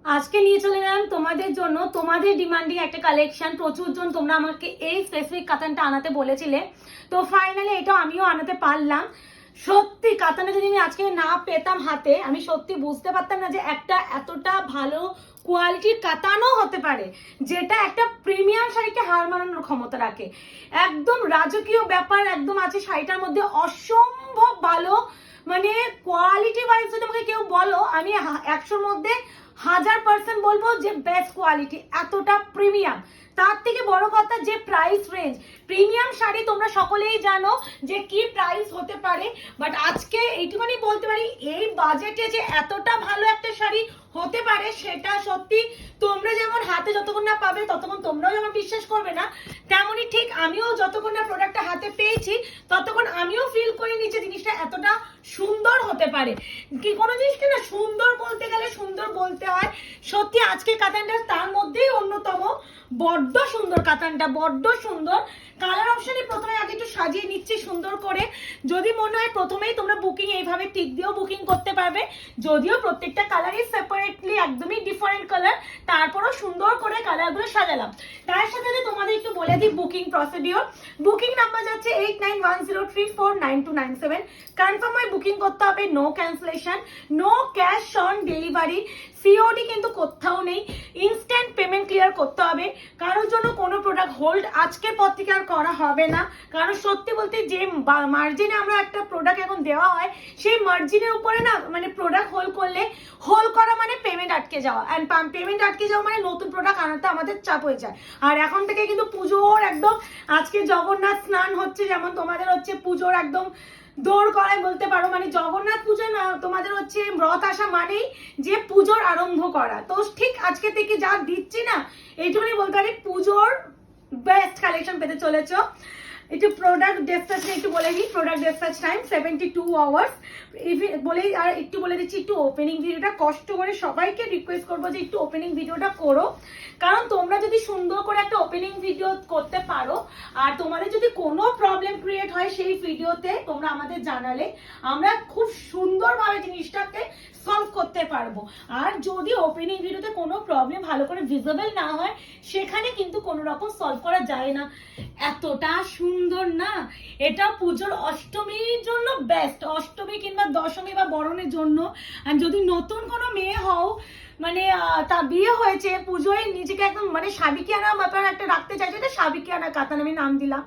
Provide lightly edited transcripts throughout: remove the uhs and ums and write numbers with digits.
আজকে নিয়ে চলে এলাম তোমাদের জন্য তোমাদের ডিমান্ডিং একটা কালেকশন। প্রচুর জন তোমরা আমাকে এই স্পেসিফিক কাতানটা আনাতে বলেছিলে, তো ফাইনালি এটা আমিও আনাতে পারলাম। সত্যি কাতানটা যদি আমি আজকে না পেতাম হাতে, আমি সত্যি বুঝতে পারতাম না যে একটা এতটা ভালো কোয়ালিটির কাতানও হতে পারে, যেটা একটা প্রিমিয়াম শাড়িকে হার মানানোর ক্ষমতা রাখে। একদম রাজকীয় ব্যাপার একদম আছে শাড়িটার মধ্যে, অসম্ভব ভালো। মানে কোয়ালিটি ওয়াইজ যদি আমাকে কেউ বলো, আমি 100-র মধ্যে 1000% বলবো যে বেস্ট কোয়ালিটি, এতটা প্রিমিয়াম। তার থেকে বড় কথা যে প্রাইস রেঞ্জ, প্রিমিয়াম শাড়ি তোমরা সকলেই জানো যে কি প্রাইস হতে পারে, বাট আজকে এইটুকুনি বলতে পারি এই বাজেটে যে এতটা ভালো একটা শাড়ি হতে পারে সেটা সত্যি তোমরা যেমন হাতে যতক্ষণ না পাবে ততক্ষণ তোমরাও যেমন বিশ্বাস করবে না, তেমনি ঠিক আমিও যতক্ষণ না প্রোডাক্টটা হাতে পেয়েছি ততক্ষণ আমিও ফিল করে নিচ্ছি জিনিসটা এতটা সুন্দর হতে পারে। কি কোনো জিনিসকে না সুন্দর বলতে গেলে সুন্দর বলতে হয়। সত্যি আজকে কাতানটা তার মধ্যেই অন্যতম। বড্ড সুন্দর কাতানটা, বড্ড সুন্দর। কালার অপশনে প্রথমে আগে একটু সাজিয়ে নিচ্ছি সুন্দর করে। যদি মনে হয় প্রথমেই তোমরা বুকিং এইভাবে টিক দিয়েও বুকিং করতে পারবে, যদিও প্রত্যেকটা কালারই সেপারেটলি একদমই ডিফারেন্ট কালার, তারপরও সুন্দর করে কালারগুলো সাজালাম। তার সাথে তোমাদের একটু বলে দিই বুকিং প্রসিডিওর। বুকিং নাম্বার যাচ্ছে 8910349297। কনফার্ম হয়ে বুকিং করতে হবে, no cancellation, no cash on delivery, COD কিন্তু কোথাও নেই। ইনস্ট্যান্ট পেমেন্ট ক্লিয়ার করতে হবে। কারোর জন্য কোনো প্রোডাক্ট হোল্ড আজকের পর থেকে আর করা হবে না, কারণ সত্যি বলতে যে মার্জিনে আমরা একটা প্রোডাক্ট এখন দেওয়া হয়, সেই মার্জিনের উপরে না মানে প্রোডাক্ট হোল্ড করলে, হোল্ড করা মানে পেমেন্ট আটকে যাওয়া, অ্যান্ড পেমেন্ট আটকে যাওয়া মানে নতুন প্রোডাক্ট আনাতে আমাদের চাপ হয়ে যায়। আর এখন থেকে কিন্তু পুজোর একদম, আজকে জগন্নাথ স্নান হচ্ছে, যেমন তোমাদের হচ্ছে পুজোর একদম দৌড় করাই বলতে পারো। মানে জগন্নাথ পুজো না তোমাদের হচ্ছে রথ আসা মানেই যে পুজোর আরম্ভ করা। তো ঠিক আজকে থেকে যা দিচ্ছি না, এইটুকুনি বলতে পারি পুজোর বেস্ট কালেকশন পেতে চলেছো। একটু প্রোডাক্ট ডেসপ্যাচ একটু বলে দিই। প্রোডাক্ট ডেসপ্যাচ টাইম 72 আওয়ার্স বলেই, আর একটু বলে দিচ্ছি একটু ওপেনিং ভিডিওটা কষ্ট করে সবাইকে রিকোয়েস্ট করবো যে একটু ওপেনিং ভিডিওটা করো, কারণ তোমরা যদি সুন্দর করে একটা ওপেনিং ভিডিও করতে পারো আর তোমাদের যদি কোনো প্রবলেম ক্রিয়েট হয় সেই ভিডিওতে তোমরা আমাদের জানালে আমরা খুব সুন্দরভাবে জিনিসটাকে সলভ করতে পারবো। আর যদি ওপেনিং ভিডিওতে কোনো প্রবলেম ভালো করে ভিজিবল না হয়, সেখানে কিন্তু কোনো রকম সলভ করা যায় না। এতটা সুন্দর না, এটা পুজোর অষ্টমীর জন্য বেস্ট, অষ্টমী কিংবা দশমী বা বরণের জন্য। আর যদি নতুন কোনো মেয়ে হও, মানে তা বিয়ে হয়েছে পুজোয় নিজেকে একদম মানে সাবিকিয়ানা ব্যাপার একটা রাখতে চাইছে, এটা সাবিকিয়ানা কাতান আমি নাম দিলাম।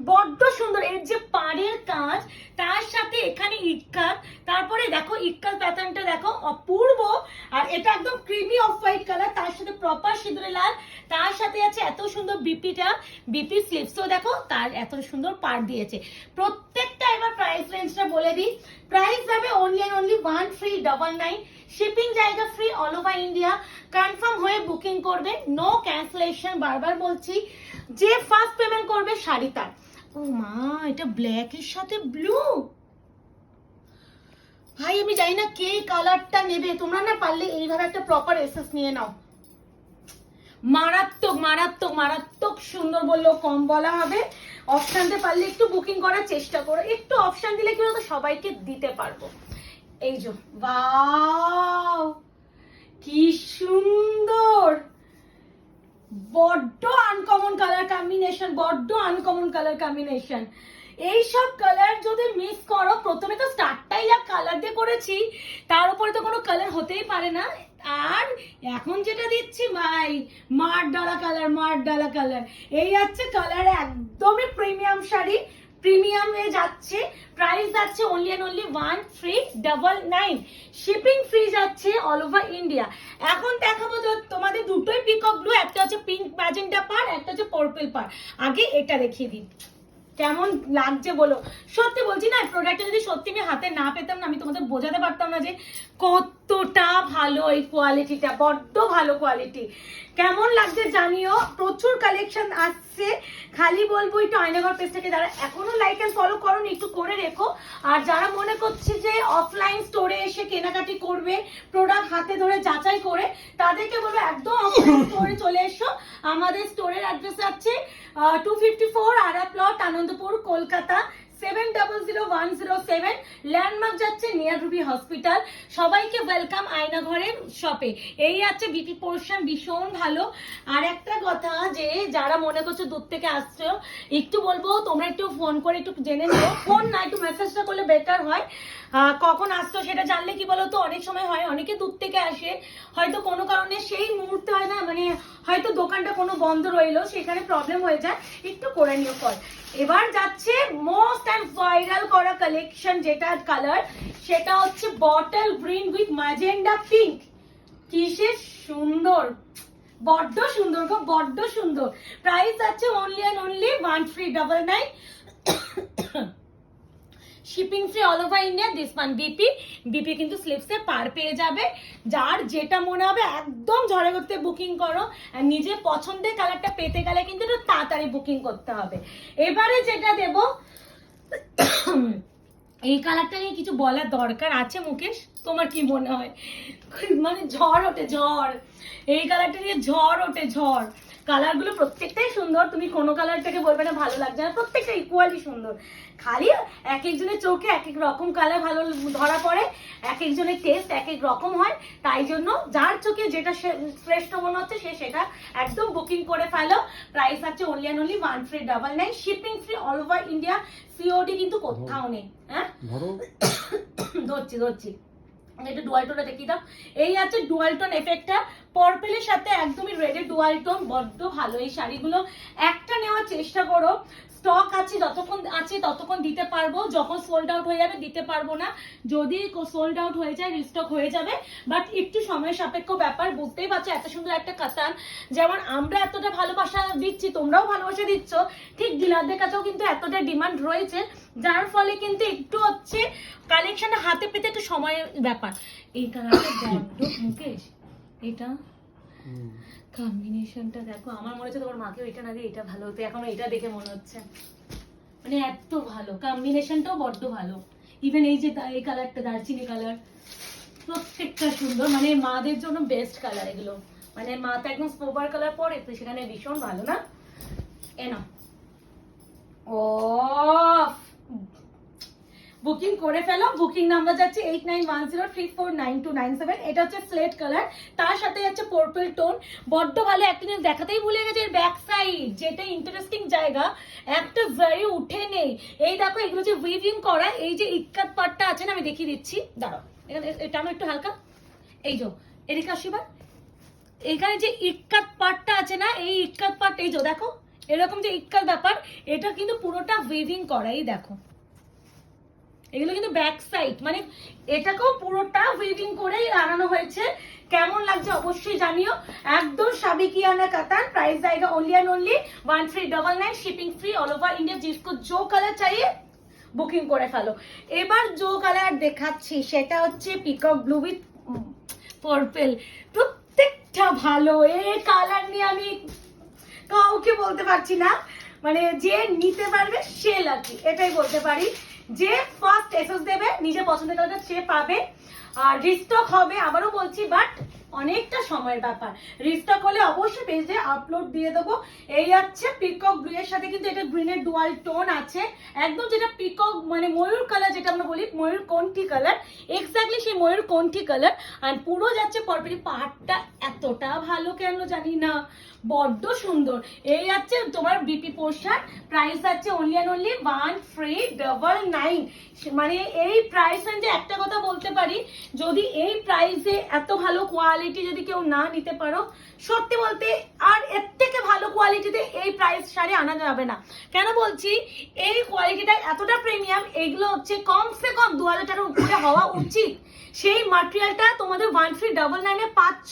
বড্ড সুন্দর এর যে পাড়ের কাজ, তার সাথে এখানে ইক্কাত, তারপরে দেখো ইক্কাত প্যাটার্নটা দেখো অপূর্ব। আর এটা একদম ক্রিমি অফ হোয়াইট কালার, তার সাথে প্রপার সিঁদুরে লাল, তার সাথে আছে এত সুন্দর বিপিটা, বিপি স্লিভসও দেখো তার এত সুন্দর পাড় দিয়েছে প্রত্যেকটা। এবার প্রাইস রেঞ্জটা বলে দিই। প্রাইস যাবে অনলি অ্যান্ড অনলি 1399। শিপিং জায়গা free all over India. Confirm হয়ে বুকিং করবে, নো ক্যান্সেলেশন। বারবার বলছি, যে ফার্স্ট পেমেন্ট করবে শাড়ি তার। ও মা, এটা ব্ল্যাক এর সাথে ব্লু। ভাই আমি জানি না কে কালারটা নেবে, তোমরা না পারলে এইভাবে একটা প্রপার এসেস নিয়ে নাও। মারাত্মক মারাত্মক মারাত্মক সুন্দর বললেও কম বলা হবে। অপশানতে পারলে একটু বুকিং করার চেষ্টা করো, একটু অপশান দিলে কি বলতো সবাইকে দিতে পারবো। এই যে ওয়াও, কি সুন্দর, বড্ড আনকমন কালার কম্বিনেশন, বড্ড আনকমন কালার কম্বিনেশন। এইসব কালার যদি মিস করো, প্রথমে তো স্টার্টটাই যা কালার দিয়ে করেছি, তার উপরে তো কোনো কালার হতেই পারে না। আর এখন যেটা দিচ্ছি ভাই, মার ডালা কালার, মার ডালা কালার। এই যাচ্ছে কালার, একদমই প্রিমিয়াম শাড়ি, প্রিমিয়ামে যাচ্ছে। প্রাইস যাচ্ছে only and only 1399। Shipping free যাচ্ছে অল ওভার ইন্ডিয়া। এখন দেখাবো তোমাদের দুটোই পিকক ব্লু, একটা হচ্ছে পিঙ্ক ম্যাজেন্টা পার, একটা হচ্ছে পার্পল পার। আগে এটা দেখিয়ে দিই কেমন লাগছে বলো। সত্যি বলছি না, প্রোডাক্টটা যদি সত্যি আমি হাতে না পেতাম না, আমি তোমাদের বোঝাতে পারতাম না যে কতটা ভালো এই কোয়ালিটিটা, বড্ড ভালো কোয়ালিটি। কেমন লাগছে জানিও। প্রচুর কালেকশন আসছে, খালি বলবো একটু আয়নাঘর পেজটাকে যারা এখনো লাইক এন্ড ফলো করোনি একটু করে রেখো। আর যারা মনে করছে যে অফলাইন স্টোরে এসে কেনাকাটি করবে, প্রোডাক্ট হাতে ধরে যাচাই করে, তাদেরকে বলবো একদম অফলাইন স্টোরে চলে এসো। আমাদের স্টোরের অ্যাড্রেস আছে 254 আরা প্লট, আনন্দপুর, কলকাতা 700107, ল্যান্ডমার্ক যাচ্ছে নিয়ার রুবি হসপিটাল। সবাইকে ওয়েলকাম আয়না ঘরের শপে। এই আছে বিপি পোর্শন, ভীষণ ভালো। আর একটা কথা, যে যারা মনে করছো দূর থেকে আসছো, একটু বলবো তোমরা একটু ফোন করে একটু জেনে নিও, ফোন না একটু মেসেজটা করলে বেটার হয়। কখন আসছো সেটা জানলে কি বলতো, অনেক সময় হয় অনেকে দূর থেকে আসে, হয়তো কোনো কারণে সেই মুহূর্তে হয় না, মানে হয়তো দোকানটা কোনো বন্ধ রইলো, সেখানে প্রবলেম হয়ে যায়, একটু করে নিও কল। এবার যাচ্ছে মোস্ট অ্যান্ড ভাইরাল করা কালেকশন, যেটা কালার সেটা হচ্ছে bottle green with magenta pink. কিসে সুন্দর, বড্ড সুন্দর গো, বড্ড সুন্দর। প্রাইস আছে only and only 1399। Shipping free all over India. This one BP কিন্তু স্লিপসে পার পেয়ে যাবে। যার যেটা মনে হবে একদম ঝড়ে করতে বুকিং করো, আর নিজের পছন্দের কালারটা পেতে গেলে কিন্তু একটু তাড়াতাড়ি বুকিং করতে হবে। এবারে যেটা দেব, এই কালারটা নিয়ে কিছু বলার দরকার আছে মুকেশ, তোমার কি মনে হয়? মানে ঝড় ওঠে ঝড়, এই কালারটা নিয়ে ঝড় ওঠে ঝড়। কালারগুলো প্রত্যেকটাই সুন্দর, তুমি কোনো কালারটাকে বলবে না ভালো লাগছে না, প্রত্যেকটা ইকুয়ালি সুন্দর। খালি এক একজনের চোখে এক এক রকম কালার ভালো ধরা পড়ে, এক একজনের টেস্ট এক এক রকম হয়, তাই জন্য যার চোখে যেটা শ্রেষ্ঠ মনে হচ্ছে সে সেটা একদম বুকিং করে ফেলো। প্রাইস আছে only and only 1399, shipping free all over India, COD কিন্তু কোথাও নেই। হ্যাঁ ধরছি এটা ডুয়াল টোনটা দেখিয়ে দাও। এই আছে ডুয়াল টোন এফেক্টটা, পার্পলের সাথে একদমই রেডের ডুয়াল টোন, বড্ড ভালো। এই শাড়িগুলো একটা নেওয়ার চেষ্টা করো, স্টক আছে যতক্ষণ আছে ততক্ষণ দিতে পারবো, যখন সোল্ড আউট হয়ে যাবে দিতে পারবো না। যদি সোল্ড আউট হয়ে যায় রিস্টক হয়ে যাবে, বাট একটু সময় সাপেক্ষ ব্যাপার। বুঝতেই পারছো এত সুন্দর একটা কাতান, যেমন আমরা এতটা ভালোবাসা দিচ্ছি তোমরাও ভালোবাসা দিচ্ছ, ঠিক ডিলারদের কাছেও কিন্তু এতটা ডিমান্ড রয়েছে, যার ফলে কিন্তু একটু হচ্ছে কালেকশনটা হাতে পেতে একটু সময়ের ব্যাপার। এই কালারটা বড্ড মুকেশ, এটা কম্বিনেশনটা দেখো, আমার মনে হচ্ছে তোমার মাকেও এটা না দিয়ে এটা ভালো হতো, এখন এটা দেখে মনে হচ্ছে মানে এত ভালো, কম্বিনেশনটাও বড্ড ভালো। ইভেন এই যে এই কালারটা দারচিনি কালার, প্রত্যেকটা সুন্দর, মানে মাদের জন্য বেস্ট কালার এগুলো, মানে মা তো একদম সোবার কালার পরে, তো সেখানে ভীষণ ভালো না। এনো ও বুকিং করে ফেলো, বুকিং নাম্বার যাচ্ছে 8910349297। এটা হচ্ছে স্লেট কালার, তার সাথে যাচ্ছে পার্পল টোন, বড্ড ভালো। একটা জিনিস দেখাতেই ভুলে গেছে, এর ব্যাক সাইড যেটা ইন্টারেস্টিং জায়গা, একটা জারি উঠে নেই। এই দেখো এগুলো যে উইভিং করা, এই যে ইক্কাত পাটটা আছে না, আমি দেখিয়ে দিচ্ছি দাঁড়াও, এখানে এটা আমার একটু হালকা, এই যে এদিকে আসিবার, এখানে যে ইক্কাত পাটটা আছে না, এই ইক্কাত পাট, এই যে দেখো এরকম যে ইক্কাত ব্যাপার, এটা কিন্তু পুরোটা উইভিং করা। এই দেখো এগুলো কিন্তু ব্যাক সাইড, মানে এটাকেও পুরোটা উইভিং করেই লাগানো হয়েছে। কেমন লাগছে অবশ্যই জানিও। একদম সাবিকিয়ানা কাতান, প্রাইস जाएगा only and only 1399, shipping free all over India. जिसको जो कलर चाहिए বুকিং করে ফেলো। এবার जो কালার দেখাচ্ছি সেটা হচ্ছে পিকক ব্লু উইথ পার্পল, প্রত্যেকটা ভালো। এই কালার নিয়ে আমি কাউকে বলতে পারছি না, মানে যে নিতে পারবে সে লাকি, এটাই বলতে পারি। যে ফার্স্ট এসএস দেবে নিজের পছন্দের কালারটা সে পাবে। আর রিস্টক হবে, আবারও বলছি, বাট অনেকটা সময়ের ব্যাপার। রিস্টক হলে অবশ্যই পেজে আপলোড দিয়ে দেবো। এই হচ্ছে পিকক ব্লু এর সাথে কিন্তু এটা গ্রিনের ডুয়াল টোন আছে, একদম যেটা পিকক মানে ময়ূর কালার, যেটা আমরা বলি ময়ূর কণ্ঠী কালার, এক্স্যাক্টলি সেই ময়ূর কণ্ঠী কালার। আর পুরো যাচ্ছে পার্পল, পাটটা এতটা ভালো কেন জানি না, বড্ড সুন্দর। এই আছে তোমার বিপি পোর্শন, প্রাইস আছে অনলি অ্যান্ড অনলি 1399। মানে এই প্রাইস রেঞ্জে একটা কথা বলতে পারি, যদি এই প্রাইসে এত ভালো কোয়ালিটি যদি কেউ না নিতে পারো, সত্যি বলতে আর এর থেকে ভালো কোয়ালিটিতে এই প্রাইস শাড়ি আনা যাবে না। কেন বলছি, এই কোয়ালিটিটা এতটা প্রিমিয়াম, এগুলো হচ্ছে কমসে কম 2000 টাকার উপরে হওয়া উচিত। সেই মাটেরিয়ালটা তোমাদের 1399 এ পাচ্ছ,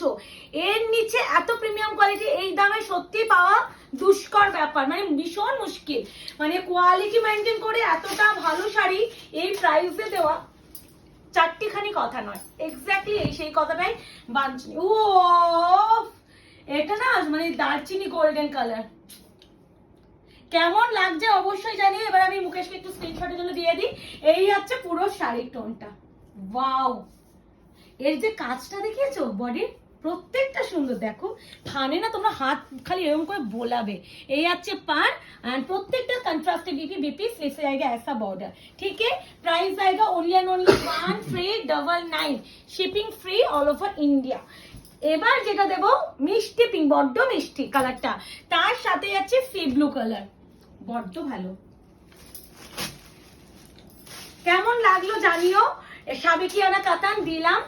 এর নিচে এত প্রিমিয়াম কোয়ালিটি এই দামে সত্যি পাওয়া দুষ্কর ব্যাপার, মানে ভীষণ মুশকিল। মানে কোয়ালিটি মেনটেন করে এতটা ভালো শাড়ি এই প্রাইসে দেওয়া চারটিখানি কথা নয়, এক্স্যাক্টলি এই সেই কথাটাই বাঞ্ছনীয়। ও এটা না মানে দারচিনি গোল্ডেন কালার, কেমন লাগছে অবশ্যই জানিয়ে। এবার আমি মুকেশকে একটু স্ক্রিনশটের জন্য দিয়ে দিই। এই হচ্ছে পুরো শাড়ির টোনটা, ওয়াও। এর যে কাজটা দেখিয়েছো বডির, প্রত্যেকটা সুন্দর। দেখো থানে না তোমরা হাত খালি এরকম করে বোলাবে। এই আছে পার एंड প্রত্যেকটা কন্ট্রাস্টে बीपी स्लीव से आएगा ऐसा बॉर्डर। ठीक है, प्राइस आएगा only and only 1399, shipping free all over India. এবার যেটা দেব মিষ্টি পিঙ্ক, বড্ড মিষ্টি কালারটা, তার সাথে আছে সি ব্লু কালার, বড্ড ভালো। কেমন লাগলো জানিও। সাবেকিয়ানা কাতান দিলাম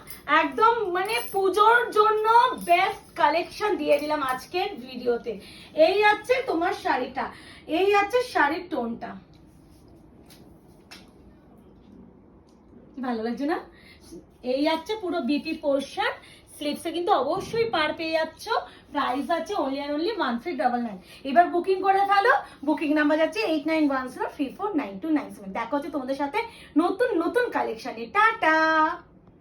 একদম, মানে পুজোর জন্য বেস্ট কালেকশন দিয়ে দিলাম আজকের ভিডিওতে। এই আছে তোমার শাড়িটা, এই আছে শাড়ির টোনটা, ভালো লাগছে না? এই আছে পুরো বিপি পোর্শন, স্লিভসে কিন্তু অবশ্যই পার পেয়ে যাচ্ছ। প্রাইস আছে ওনলি এন্ড ওনলি 1399। এবার বুকিং করে ফেলো, বুকিং নাম্বার যাচ্ছে 8910349297। দেখা হচ্ছে তোমাদের সাথে নতুন নতুন কালেকশনে। টাটা।